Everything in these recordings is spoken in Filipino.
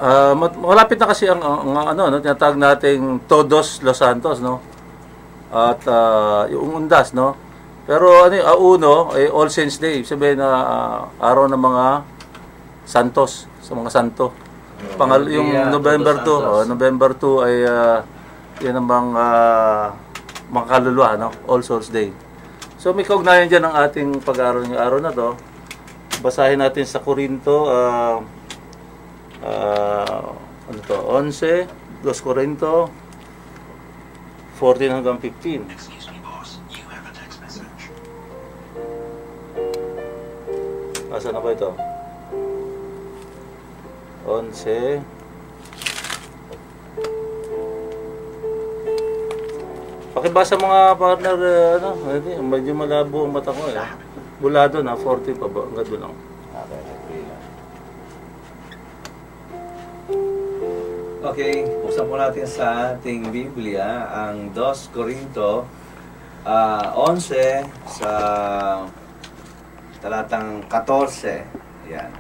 Malapit na kasi ang ano, no, tinatawag nating Todos Los Santos, no? At yung Undas, no? Pero ano, Auno ay All Saints Day, sabihin na araw ng mga santos, sa mga santo. Yung November 2, November 2 ay yan ang mga kaluluwa, no? All Souls Day. So may kaugnayan dyan ang ating pag-aaral ng araw na to. Basahin natin sa Korinto, ano to, 11, 2 Korinto, 14 hanggang 15. Excuse me, boss. You have a text message. Asa na ba ito? 11. Pakibasa mga partner, ano, medyo malabo ang mata ko eh. Bulado na, 40 pa ba? Hanggang doon lang. Okay, buksan po natin sa ating Biblia ang 2 Korinto 11 sa talatang 14. Ayan.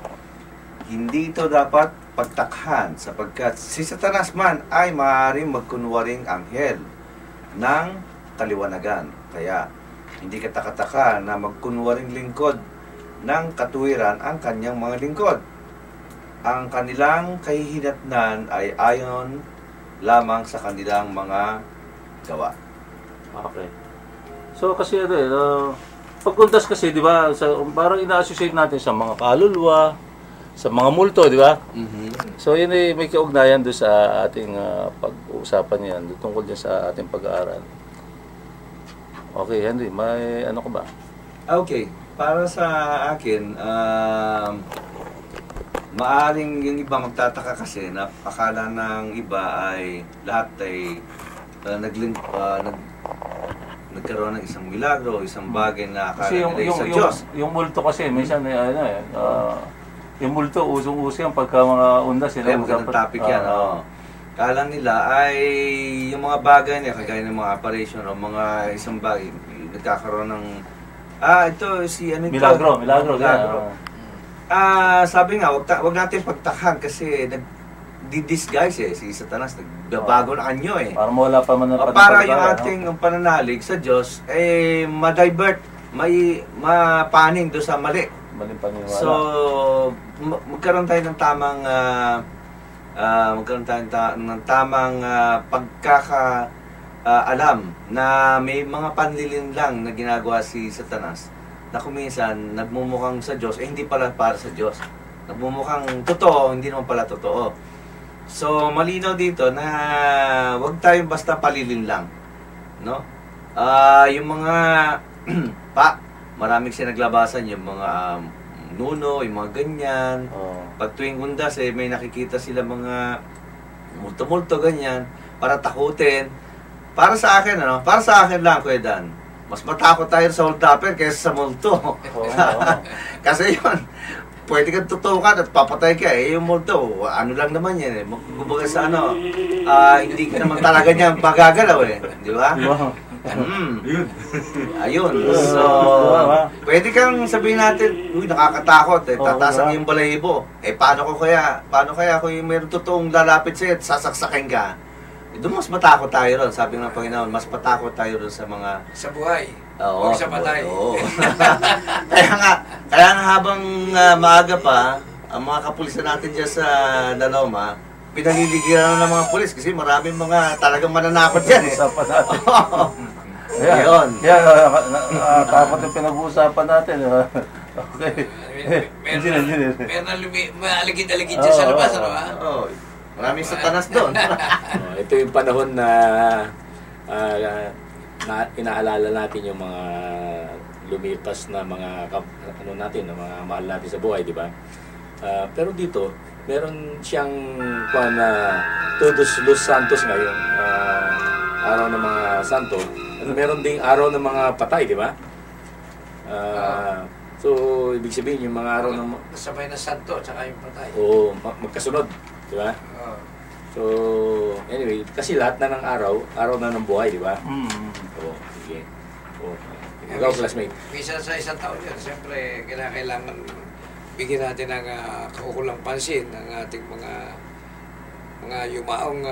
Hindi ito dapat pagtakhan sapagkat si Satanas man ay maaaring magkunwaring anghel ng kaliwanagan. Kaya hindi katakataka na magkunwaring lingkod ng katuwiran ang kanyang mga lingkod. Ang kanilang kahihinatnan ay ayon lamang sa kanilang mga gawa. Okay. So kasi ano eh, pagkuntas kasi, di ba, parang ina-associate natin sa mga kaluluwa, sa mga multo, di ba? So yun ay may kaugnayan doon sa ating pag-uusapan yan, tungkol din sa ating pag-aaral. Okay, Henry, may ano ka ba? Okay, para sa akin, maaring yung iba magtataka kasi na akala ng iba ay lahat ay nagkaroon ng isang milagro, isang bagay na akala nila sa Diyos. Yung multo kasi, minsan yung multo, usong-uso yung pagka mga undas. Kaya magandang topic yan. Akala nila ay yung mga bagay niya, kagaya ng mga apparition o mga isang bagay, nagkakaroon ng, ito si ano ito? Milagro. Sabi nga, wag natin pagtakhan kasi nag-disguise si Satanas, nagbabago na anyo eh. Para mawala pa man para yung ating pananalig sa Diyos ma-divert, mapaning doon sa mali. Maling paniwala. So, magkaroon tayo ng tamang pagkakaalam na may mga panlilin lang na ginagawa si Satanas na kuminsan nagmumukhang sa Diyos, hindi pala para sa Diyos. Nagmumukhang totoo, hindi naman pala totoo. So, malinaw dito na huwag tayong basta palilin lang. No? Yung mga maraming sinaglabasan, yung mga nuno, yung mga ganyan. Pag tuwing undas, may nakikita sila mga multo-multo, ganyan, para takutin. Para sa akin, para sa akin lang, Kuya Dan, mas matakot tayo sa hold-upper kaysa sa multo. Kasi yun, pwede kang tutukan at papatay ka. Yung multo, ano lang naman yan eh. Kumbaga sa hindi ka naman talaga niya magagalaw eh. Di ba? Ayun. So, pwede kang sabihin natin, uy, nakakatakot eh. Tatasan yung balahibo. Paano kaya kung mayroong totoong lalapit sa'yo at sasaksakin ka? Doon mas matakot tayo ron. Sabi ng Panginoon, mas matakot tayo ron sa mga... Sa buhay. Oo, huwag sa patay. Oo. kaya nga habang maaga pa, ang mga kapulisan natin dyan sa Laloma, pinaliligiran ng mga pulis kasi maraming mga talagang mananakot yan eh. Usapan natin. Ayun. Takot yung pinag-uusapan natin. Okay. Meron na maaligid-aligid dyan sa labas, ano ba? Oo. Maraming Satanas doon. Ito yung panahon na inaalala natin yung mga lumipas na mga na mga mahal natin sa buhay, di ba? Pero dito, meron siyang Todos Los Santos ngayon, araw ng mga santo. Meron ding araw ng mga patay, di ba? So, ibig sabihin yung mga araw ng... Sabay na santo, tsaka yung patay. Oo, magkasunod, di ba? So, anyway, kasi lahat na ng araw na ng buhay, di ba? Oo, sige. Ikaw, classmate. Minsan sa isang taon yan, siyempre, kailangan bigyan natin ng kaukulang pansin ng ating mga mga yumaong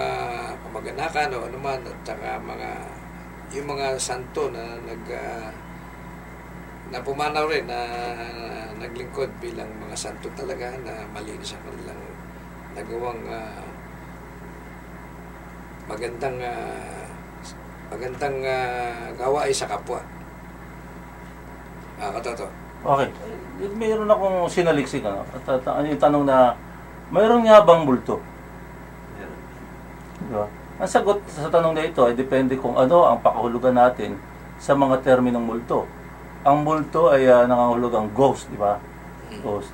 kamag-anakan o anuman, at saka yung mga santo na na pumanaw rin, na naglingkod bilang mga santo talaga, na malinis ang kanilang nagawang magandang gawain sa kapwa. Katoto. Okay. Mayroon akong sinaliksik, ano? At yung tanong na, mayroon nga bang multo? Diba? Ang sagot sa tanong na ito ay depende kung ano ang pakahulugan natin sa mga terminong multo. Ang multo ay nangangahulugang ghost, di ba? Ghost.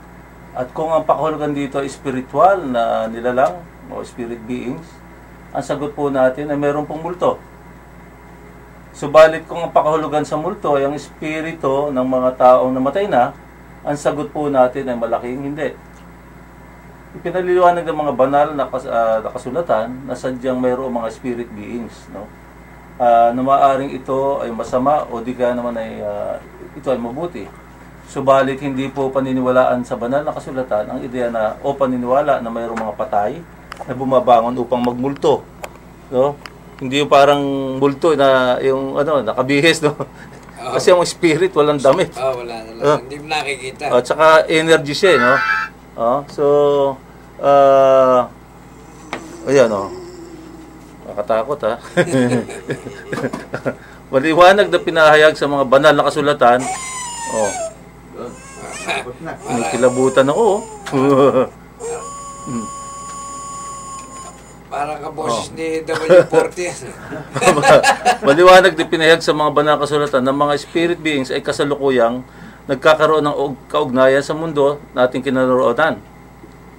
At kung ang pakahulugan dito ay spiritual na nilalang o spirit beings, ang sagot po natin ay meron pong multo. Subalit kung ang pakahulugan sa multo ay ang espiritu ng mga taong namatay na, ang sagot po natin ay malaking hindi. Ipinaliliwanag ng mga banal na kasulatan na sadyang mayroong mga spirit beings, no? Na maaaring ito ay masama o di kaya naman ay ito ay mabuti. Subalit hindi po paniniwalaan sa banal na kasulatan ang ideya na o paniniwala na mayroong mga patay na bumabangon upang magmulto, no? Hindi yung parang multo na yung nakabihis, no? Kasi ang spirit walang damit. Wala. Hindi mo nakikita. At saka energy siya, no? So ayan, nakatakot, ha. Maliwanag na pinahayag sa mga banal na kasulatan. May kilabutan ako. Parang kaboses ni W40. Maliwanag din pinahayag sa mga banal na kasulatan ng mga spirit beings ay kasalukuyang nagkakaroon ng kaugnayan sa mundo nating kinaroroonan.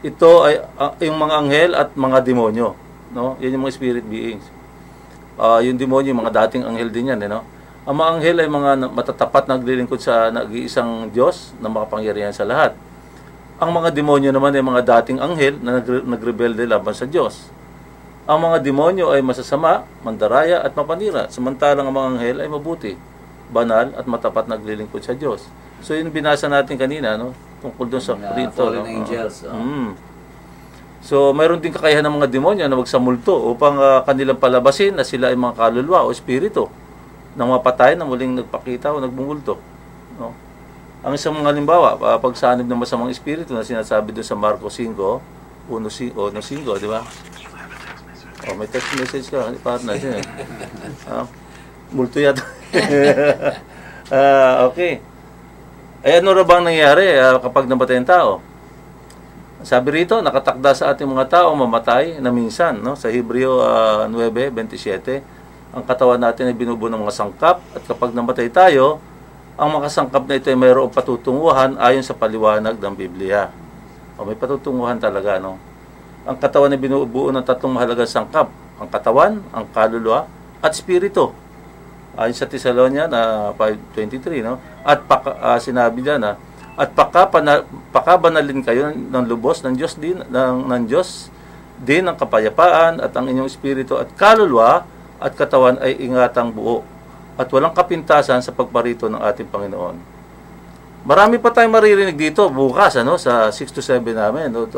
Ito ay yung mga anghel at mga demonyo, no? Yan yung mga spirit beings. Yung demonyo, yung mga dating anghel din yan, no? Ang mga anghel ay mga matatapat na naglilingkod sa nag-iisang Diyos na makapangyarihan sa lahat. Ang mga demonyo naman ay mga dating anghel na nagrebelde laban sa Diyos. Ang mga demonyo ay masasama, mandaraya at mapanira, samantalang ang mga anghel ay mabuti, banal at matapat na naglilingkod sa Diyos. So yun binasa natin kanina, no? Tungkol doon sa Corinto, fallen angels. So mayroon din kakayahan ng mga demonyo na magsamulto upang kanilang palabasin na sila ay mga kaluluwa o espiritu ng mga patay na muling nagpakita o nagbumulto, no? Ang isang mga halimbawa, pagsanib ng masamang espiritu na sinasabi doon sa Marco 5, 1:5, di ba? May text message ka, partner siya, multo yata. Okay. Ay ano ra bang nangyari kapag namatay ang tao? Sabi rito, nakatakda sa ating mga tao mamatay na minsan, no? Sa Hebreo 9:27, ang katawan natin ay binubuo ng mga sangkap at kapag namatay tayo, ang mga sangkap na ito ay mayroong patutunguhan ayon sa paliwanag ng Biblia. May patutunguhan talaga, no? Ang katawan ay binubuo ng tatlong mahalagang sangkap, ang katawan, ang kaluluwa at espiritu. Ayon sa Thessalonians 5:23, no? At sinabi diyan na at pakabanalin kayo ng lubos ng Diyos din ng Diyos din ng kapayapaan at ang inyong espiritu at kaluluwa at katawan ay ingatang buo at walang kapintasan sa pagparito ng ating Panginoon. Marami pa tayong maririnig dito bukas, sa 6 to 7 namin, no?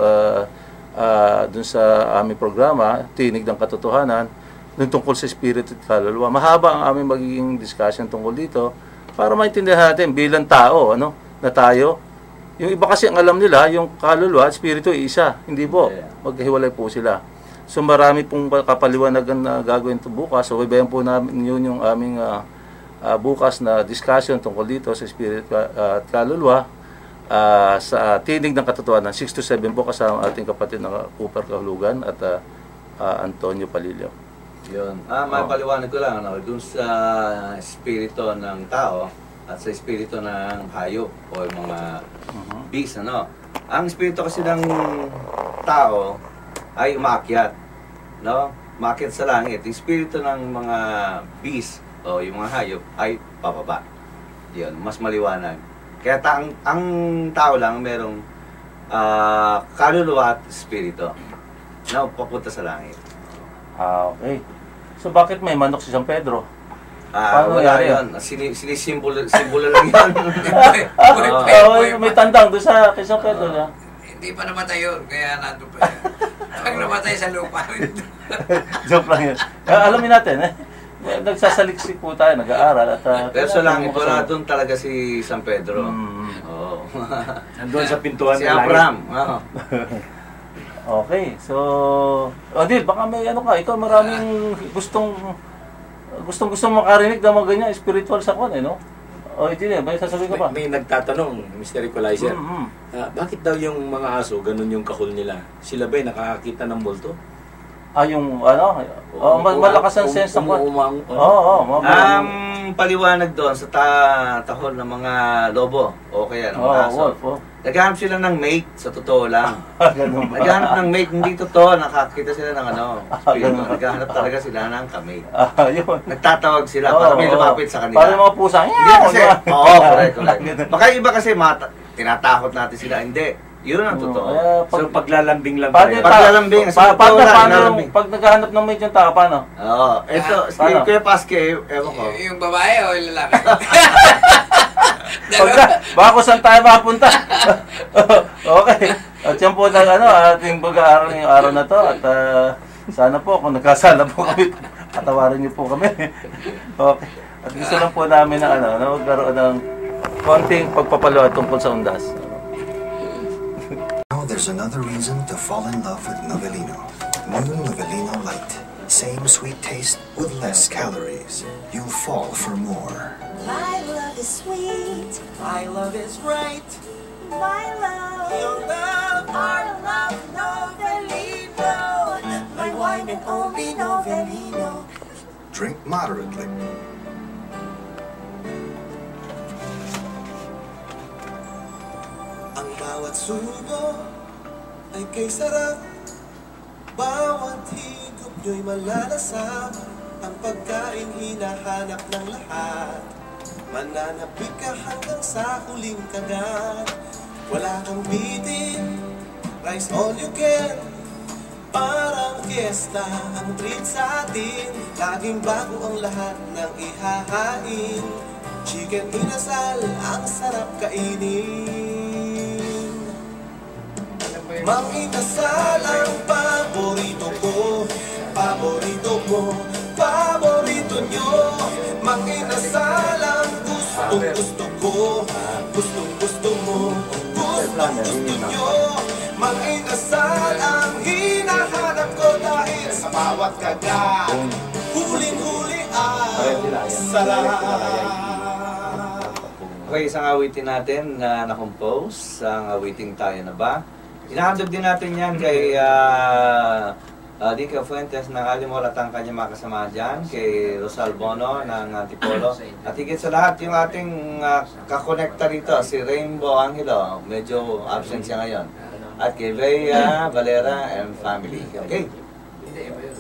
Dun sa aming programa, Tinig ng Katotohanan, dun tungkol sa espiritu at kaluluwa. Mahaba ang aming magiging discussion tungkol dito para maintindihan natin bilang tao, na tayo. Yung iba kasi ang alam nila, yung kaluluwa at espiritu ay isa. Hindi po. Maghiwalay po sila. So marami pong kapaliwanagan na gagawin ito bukas. So ibayan po namin yun yung aming bukas na discussion tungkol dito sa espiritu at kaluluwa sa Tinig ng Katotohanan. 6 to 7 po kasama ating kapatid na Cooper Kahulugan at Antonio Palilio. Yun. Mapaliwanag ko lang, dun sa espiritu ng tao at sa espiritu ng hayop o mga beast, Ang espiritu kasi ng tao ay umakyat, Umakyat sa langit. Yung espiritu ng mga beast o yung mga hayop ay pababa. Yun, mas maliwanag. Kaya ang tao lang merong kaluluwa at espiritu na papunta sa langit. Okay. So bakit may manok si San Pedro? Wala yun. Sinisimbolo lang yun. May tandang doon sa kay San Pedro. Hindi pa namatay yun, kaya nandun pa yan. Pag namatay sa lupa. Joke lang yun. Alamin natin, nagsasaliksik po tayo, nag-aaral. At, Pero sa langit po na doon talaga si San Pedro. Oo. Nandun sa pintuan Si ng langit. Abraham. Oo. Okay, so... Odil, baka may ano ka, ikaw maraming gustong makarinig na mga ganyan, spiritual sa kwan, no? O, Odil, may sasabihin ka pa? May nagtatanong, Mr. Equalizer, bakit daw yung mga aso, ganun yung kahul nila? Sila ba'y nakakakita ng multo? Yung malakas ang sense ng kwan. Oo, Paliwanag doon sa tahol ng mga lobo o kaya ng mga aso. Naghahanap sila ng mate, sa totoo lang. Naghahanap ng mate, hindi totoo, nakakita sila ng spirito. Naghahanap talaga sila ng kamate. Nagtatawag sila para may lumapit sa kanila. Para mga pusa. Hindi kasi, correct. Baka iba kasi tinatakot natin sila, hindi. Yun ang totoo. So paglalambing lang Paglalambing. Pag naghahanap ng mate yung tao, paano? Oo. Ito, Kuya Paske, ewan ko. Yung babae o yung lalaki? Baka kung saan tayo makapunta. Okay. At yan po na ating pag-aaral ngayong araw na to. At sana po kung nagkasala po kami, patawarin niyo po kami. Okay. At gusto lang po namin na magkaroon ng konting pagpapalo tungkol sa undas. Now there's another reason to fall in love with Novelino. New Novelino Light. Same sweet taste with less calories. You'll fall for more. My love is sweet. My love is right. My love. Your love. Our love, Novelino. My wine and only Novelino. Drink moderately. Ang bawat subo ay kay sarap. Bawat higop nyo'y malalasap. Ang pagkain hinahanap ng lahat. Mananapig ka hanggang sa huling kagat. Wala kang bitin, rice all you can. Parang fiesta ang treat sa atin. Laging bago ang lahat ng ihahain. Chicken inasal, ang sarap kainin. Mang inasal ang paborito ko. Paborito mo, paborito nyo. Mang inasal ang gustong-gusto ko. Gustong-gusto mo, gustong-gusto nyo. Mang inasal ang hinahanap ko. Dahil sa bawat kagat, huling-huli ang sarap. Okay, isang awitin natin na na-compose. Ang awiting Tayo Na Ba? Inahandog din natin yan kay Dica Fuentes ng Alimor at ang kanyang mga kasama dyan, kay Rosal Bono ng Antipolo. At higit sa lahat, yung ating kakonekta rito, si Rainbow Angelo, medyo absent siya ngayon. At kay Rhea Valera and family. Okay? Hindi, iba yun.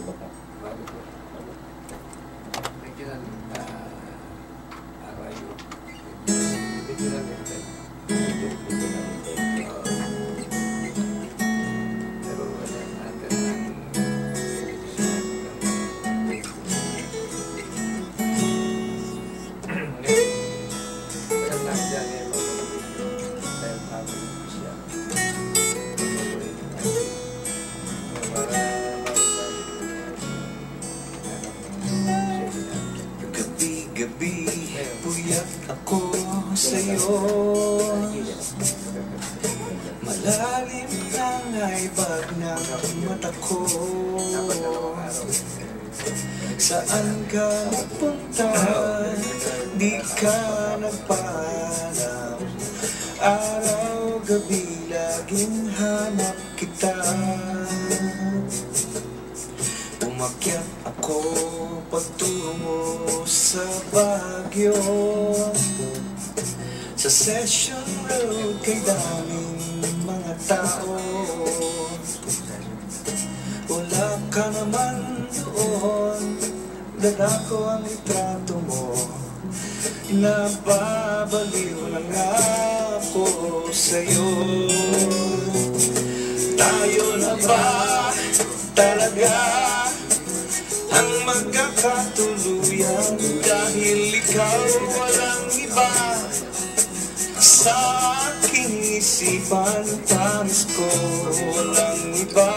Gabi, puyat ako sa'yo. Malalim ang haibag ng mata ko. Saan ka napunta? Di ka nagpaalam. Araw, gabi, laging hanap kita. Umakyat ako patungo sa Baguio. Sa Session Road kay daming mga tao. Wala ka naman doon. Dala ko ang litrato mo. Nababaliw na nga ako sa'yo. Tayo na ba talaga ang magkakatuluyan? Dahil ikaw walang iba sa aking isipan. Promise ko walang iba.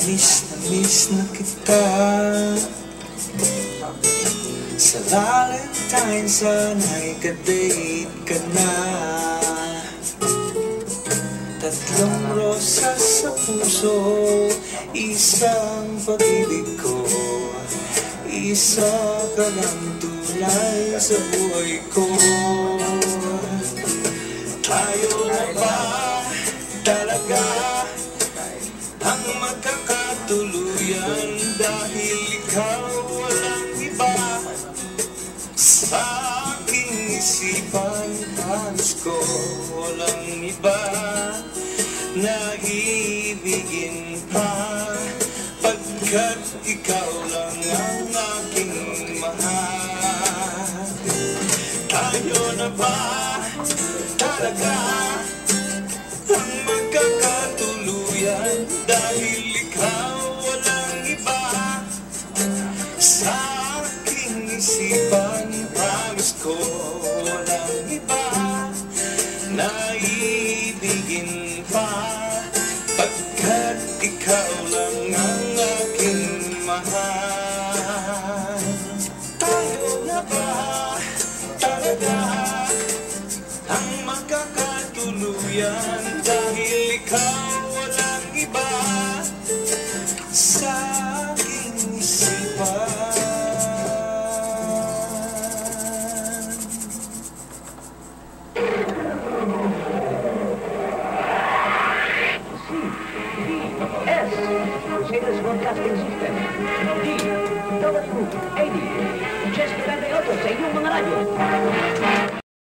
miss na kita. Sa Valentine sana'y ka-date ka na. Tatlong rosas sa puso, isang pag-ibig ko. Isa ka lang tunay sa buhay ko. Tayo na ba talaga ang magkakatuluyan? Dahil ikaw walang iba sa aking isipan. Halos ko walang iba na ibigin pa, pagkat ikaw lang ang aking mahal. Tayo na ba talaga ang magkakatuluyan? Dahil ikaw walang iba sa aking isipan. Halos ko walang iba na ibigin pa, pagkat ikaw lang ang aking mahal. Tayo na ba talaga ang magkakatuluyan? Dahil ikaw walang iba sa aking isipan. Sales Broadcasting System, DWAD, Chester 38 sa inyong mga radyo.